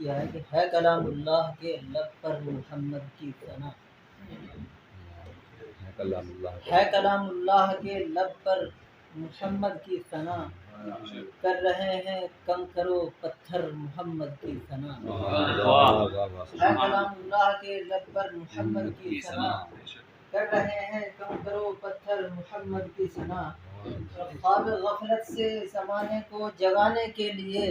کیا ہے کہ ہے کلام اللہ کے لب پر محمد کی ثنا، ہے کلام اللہ کے لب پر محمد کی ثنا، کر رہے ہیں کنکر و پتھر محمد کی ثنا، ہے کلام اللہ کے لب پر محمد کی ثنا، کر رہے ہیں کنکر و پتھر محمد کی ثنا، خواب غفلت سے زمانے کو جگانے کے لیے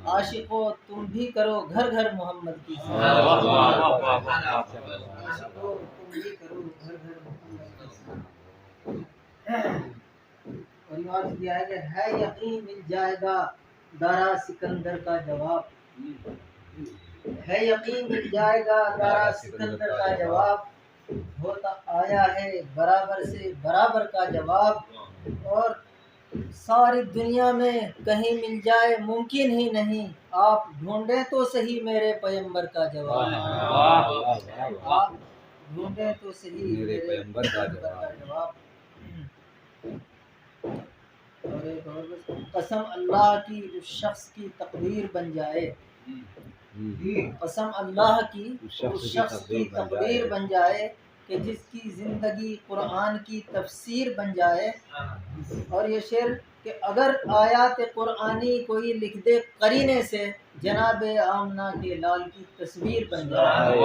عاشقو تم بھی کرو گھر گھر محمد کی ثنا، عاشقو تم بھی کرو گھر گھر محمد کی ثنا۔ اور یہ عرض کیا ہے کہ ہے یقین مل جائے گا دارا سکندر کا جواب، ہے یقین مل جائے گا دارا سکندر کا جواب، ہوتا آیا ہے برابر سے برابر کا جواب، اور ساری دنیا میں کہیں مل جائے ممکن ہی نہیں، آپ ڈھونڈیں تو صحیح میرے پیمبر کا جواب، آپ ڈھونڈیں تو صحیح میرے پیمبر کا جواب۔ اور ایک اور قسم اللہ کی اس شخص کی تقدیر بن جائے، قسم اللہ کی اس شخص کی تقدیر بن جائے کہ جس کی زندگی قرآن کی تفسیر بن جائے۔ اور یہ شعر کہ اگر آیات قرآنی کوئی لکھ دے قرینے سے، جناب آمنہ کے لال کی تصویر بن جائے۔